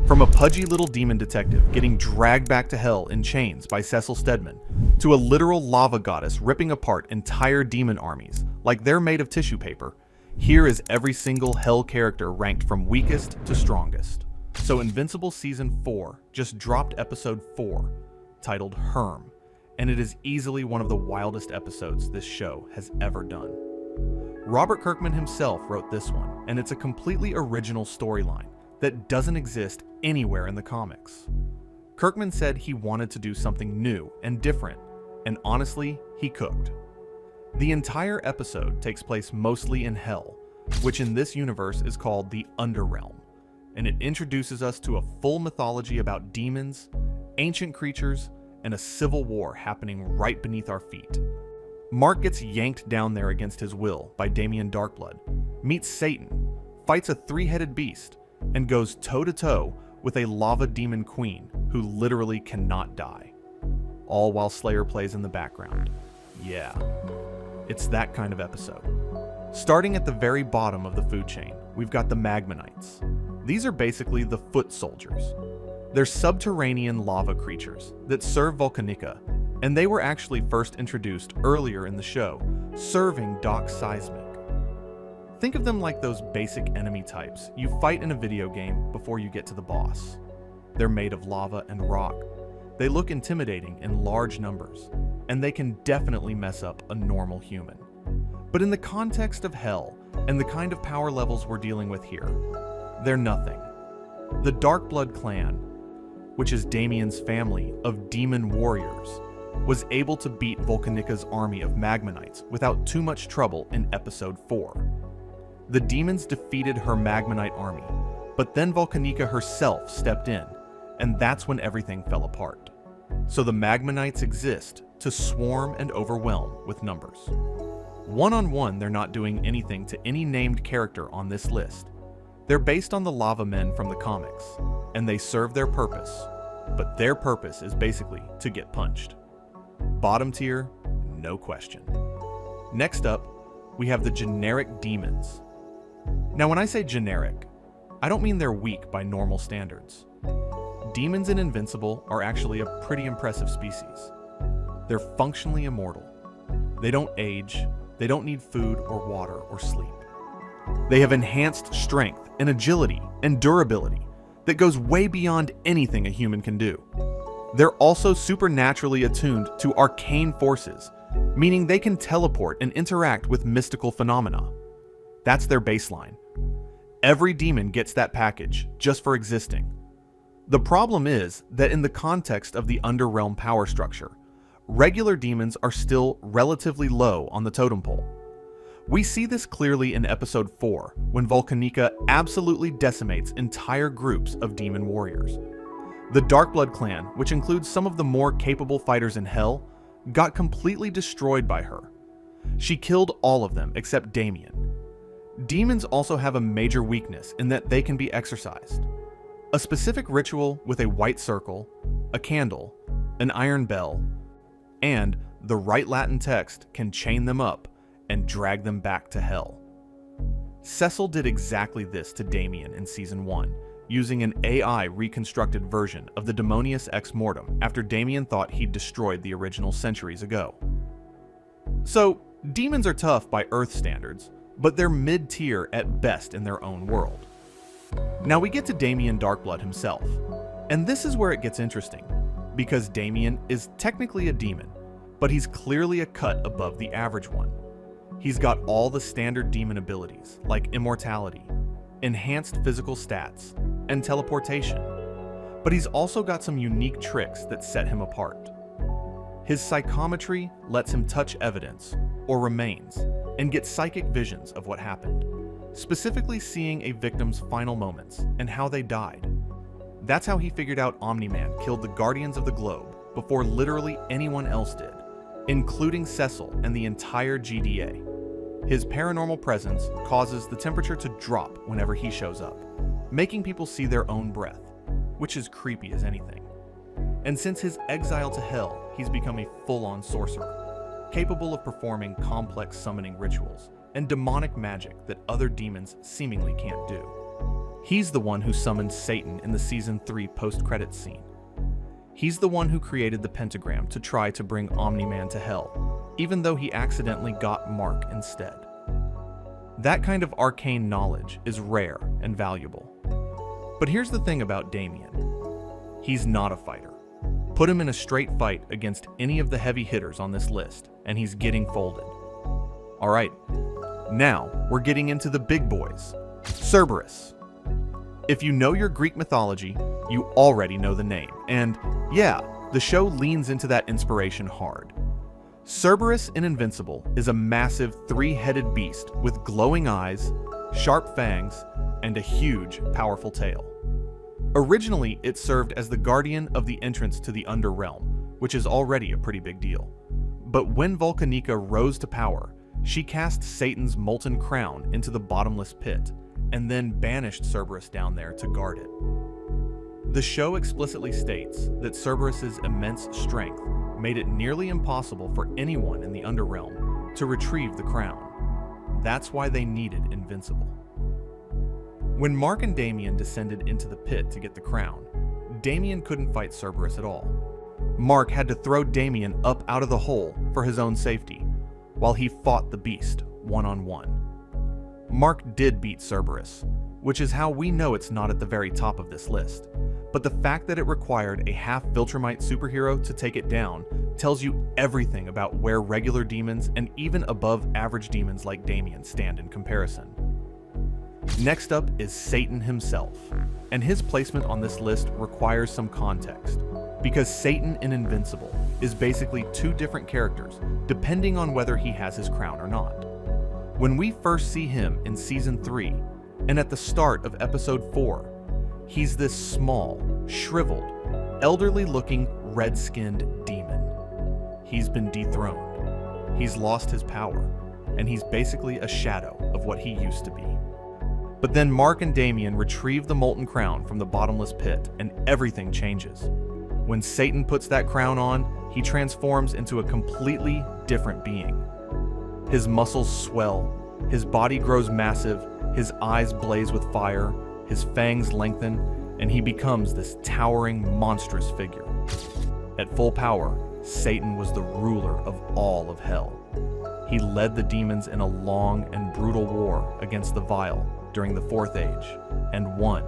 From a pudgy little demon detective getting dragged back to hell in chains by Cecil Stedman, to a literal lava goddess ripping apart entire demon armies like they're made of tissue paper, here is every single hell character ranked from weakest to strongest. So Invincible Season 4 just dropped episode 4, titled Hurm, and it is easily one of the wildest episodes this show has ever done. Robert Kirkman himself wrote this one, and it's a completely original storyline that doesn't exist anywhere in the comics. Kirkman said he wanted to do something new and different, and honestly, he cooked. The entire episode takes place mostly in Hell, which in this universe is called the Underrealm, and it introduces us to a full mythology about demons, ancient creatures, and a civil war happening right beneath our feet. Mark gets yanked down there against his will by Damian Dark Blood, meets Satan, fights a three-headed beast, and goes toe-to-toe with a lava demon queen who literally cannot die. All while Slayer plays in the background. Yeah, it's that kind of episode. Starting at the very bottom of the food chain, we've got the Magmmonites. These are basically the foot soldiers. They're subterranean lava creatures that serve Volcanica, and they were actually first introduced earlier in the show, serving Doc Seismic. Think of them like those basic enemy types you fight in a video game before you get to the boss. They're made of lava and rock. They look intimidating in large numbers, and they can definitely mess up a normal human. But in the context of Hell and the kind of power levels we're dealing with here, they're nothing. The Dark Blood clan, which is Damian's family of demon warriors, was able to beat Volcanica's army of Magmmonites without too much trouble in episode 4. The demons defeated her Magmmonite army, but then Volcanica herself stepped in, and that's when everything fell apart. So the Magmmonites exist to swarm and overwhelm with numbers. One-on-one, they're not doing anything to any named character on this list. They're based on the lava men from the comics, and they serve their purpose, but their purpose is basically to get punched. Bottom tier, no question. Next up, we have the generic demons. Now when I say generic, I don't mean they're weak by normal standards. Demons in Invincible are actually a pretty impressive species. They're functionally immortal. They don't age, they don't need food or water or sleep. They have enhanced strength and agility and durability that goes way beyond anything a human can do. They're also supernaturally attuned to arcane forces, meaning they can teleport and interact with mystical phenomena. That's their baseline. Every demon gets that package just for existing. The problem is that in the context of the Underrealm power structure, regular demons are still relatively low on the totem pole. We see this clearly in episode 4, when Volcanica absolutely decimates entire groups of demon warriors. The Dark Blood clan, which includes some of the more capable fighters in Hell, got completely destroyed by her. She killed all of them except Damian. Demons also have a major weakness in that they can be exorcised. A specific ritual with a white circle, a candle, an iron bell, and the right Latin text can chain them up and drag them back to Hell. Cecil did exactly this to Damian in Season 1, using an AI reconstructed version of the Demonius Ex Mortem after Damian thought he'd destroyed the original centuries ago. So, demons are tough by Earth standards, but they're mid-tier at best in their own world. Now we get to Damian Dark Blood himself, and this is where it gets interesting, because Damian is technically a demon, but he's clearly a cut above the average one. He's got all the standard demon abilities, like immortality, enhanced physical stats, and teleportation, but he's also got some unique tricks that set him apart. His psychometry lets him touch evidence, or remains, and get psychic visions of what happened, specifically seeing a victim's final moments and how they died. That's how he figured out Omni-Man killed the Guardians of the Globe before literally anyone else did, including Cecil and the entire GDA. His paranormal presence causes the temperature to drop whenever he shows up, making people see their own breath, which is creepy as anything. And since his exile to Hell, he's become a full-on sorcerer, capable of performing complex summoning rituals and demonic magic that other demons seemingly can't do. He's the one who summoned Satan in the Season 3 post-credits scene. He's the one who created the pentagram to try to bring Omni-Man to hell, even though he accidentally got Mark instead. That kind of arcane knowledge is rare and valuable. But here's the thing about Damian. He's not a fighter. Put him in a straight fight against any of the heavy hitters on this list, and he's getting folded. Alright, now we're getting into the big boys. Cerberus. If you know your Greek mythology, you already know the name, and yeah, the show leans into that inspiration hard. Cerberus in Invincible is a massive three-headed beast with glowing eyes, sharp fangs, and a huge, powerful tail. Originally, it served as the guardian of the entrance to the Underrealm, which is already a pretty big deal. But when Volcanica rose to power, she cast Satan's molten crown into the bottomless pit, and then banished Cerberus down there to guard it. The show explicitly states that Cerberus's immense strength made it nearly impossible for anyone in the Underrealm to retrieve the crown. That's why they needed Invincible. When Mark and Damian descended into the pit to get the crown, Damian couldn't fight Cerberus at all. Mark had to throw Damian up out of the hole for his own safety, while he fought the beast one-on-one. Mark did beat Cerberus, which is how we know it's not at the very top of this list, but the fact that it required a half-Viltrumite superhero to take it down tells you everything about where regular demons and even above-average demons like Damian stand in comparison. Next up is Satan himself, and his placement on this list requires some context, because Satan in Invincible is basically two different characters depending on whether he has his crown or not. When we first see him in Season 3, and at the start of Episode 4, he's this small, shriveled, elderly-looking, red-skinned demon. He's been dethroned. He's lost his power, and he's basically a shadow of what he used to be. But then Mark and Damian retrieve the molten crown from the bottomless pit, and everything changes. When Satan puts that crown on, he transforms into a completely different being. His muscles swell, his body grows massive, his eyes blaze with fire, his fangs lengthen, and he becomes this towering, monstrous figure. At full power, Satan was the ruler of all of hell. He led the demons in a long and brutal war against the Vile during the Fourth Age, and won,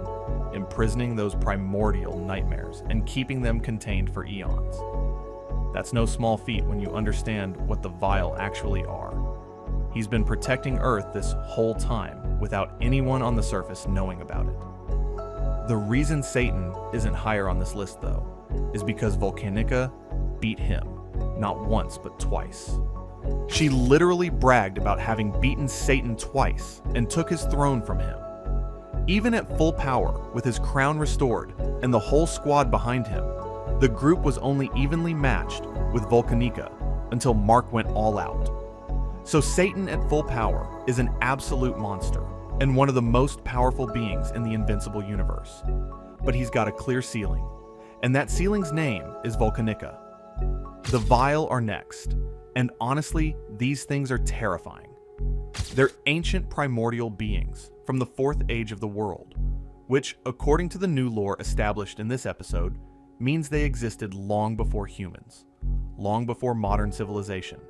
imprisoning those primordial nightmares and keeping them contained for eons. That's no small feat when you understand what the Vile actually are. He's been protecting Earth this whole time without anyone on the surface knowing about it. The reason Satan isn't higher on this list, though, is because Volcanica beat him, not once but twice. She literally bragged about having beaten Satan twice and took his throne from him. Even at full power, with his crown restored and the whole squad behind him, the group was only evenly matched with Volcanica until Mark went all out. So Satan at full power is an absolute monster and one of the most powerful beings in the Invincible universe. But he's got a clear ceiling, and that ceiling's name is Volcanica. The Vile are next, and honestly, these things are terrifying. They're ancient primordial beings from the Fourth Age of the world, which, according to the new lore established in this episode, means they existed long before humans, long before modern civilization,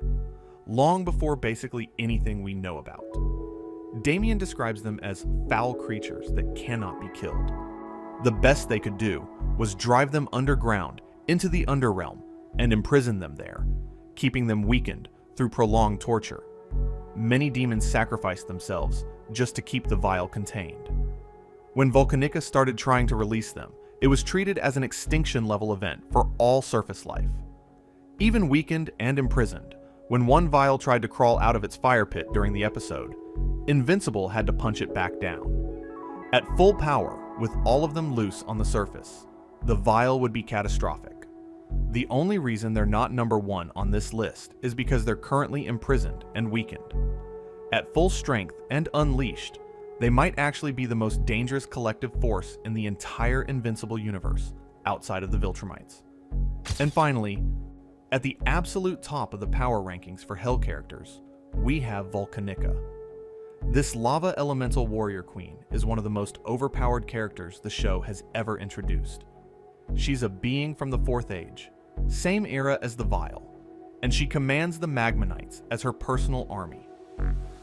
long before basically anything we know about. Damian describes them as foul creatures that cannot be killed. The best they could do was drive them underground into the Underrealm and imprison them there, keeping them weakened through prolonged torture. Many demons sacrificed themselves just to keep the Vile contained. When Volcanica started trying to release them, it was treated as an extinction-level event for all surface life. Even weakened and imprisoned, when one Vile tried to crawl out of its fire pit during the episode, Invincible had to punch it back down. At full power, with all of them loose on the surface, the Vile would be catastrophic. The only reason they're not number one on this list is because they're currently imprisoned and weakened. At full strength and unleashed, they might actually be the most dangerous collective force in the entire Invincible universe, outside of the Viltrumites. And finally, at the absolute top of the power rankings for Hell characters, we have Volcanica. This lava elemental warrior queen is one of the most overpowered characters the show has ever introduced. She's a being from the Fourth Age, same era as the Vile, and she commands the Magmmonites as her personal army.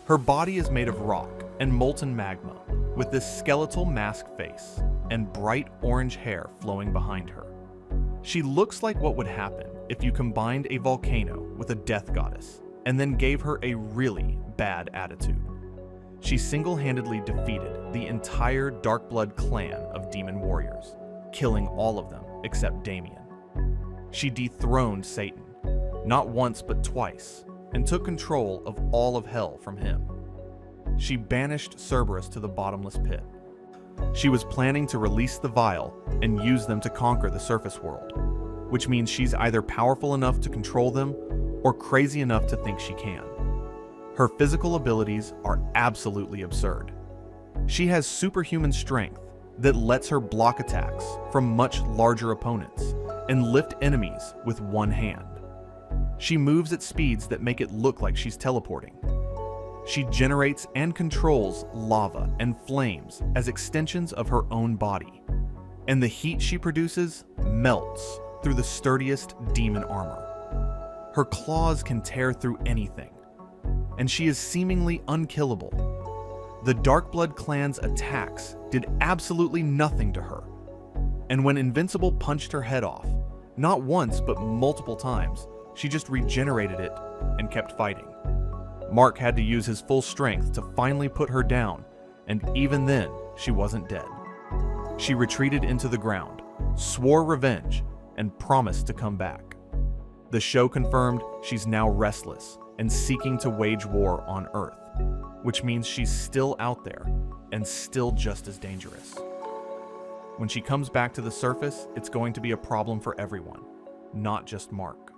Her body is made of rock and molten magma, with this skeletal mask face and bright orange hair flowing behind her. She looks like what would happen if you combined a volcano with a death goddess and then gave her a really bad attitude. She single-handedly defeated the entire Dark Blood clan of demon warriors, killing all of them except Damian. She dethroned Satan, not once but twice, and took control of all of hell from him. She banished Cerberus to the bottomless pit. She was planning to release the Vile and use them to conquer the surface world, which means she's either powerful enough to control them or crazy enough to think she can. Her physical abilities are absolutely absurd. She has superhuman strength that lets her block attacks from much larger opponents and lift enemies with one hand. She moves at speeds that make it look like she's teleporting. She generates and controls lava and flames as extensions of her own body, and the heat she produces melts through the sturdiest demon armor. Her claws can tear through anything, and she is seemingly unkillable. The Dark Blood clan's attacks did absolutely nothing to her, and when Invincible punched her head off, not once but multiple times, she just regenerated it and kept fighting. Mark had to use his full strength to finally put her down, and even then, she wasn't dead. She retreated into the ground, swore revenge, and promised to come back. The show confirmed she's now restless and seeking to wage war on Earth, which means she's still out there and still just as dangerous. When she comes back to the surface, it's going to be a problem for everyone, not just Mark.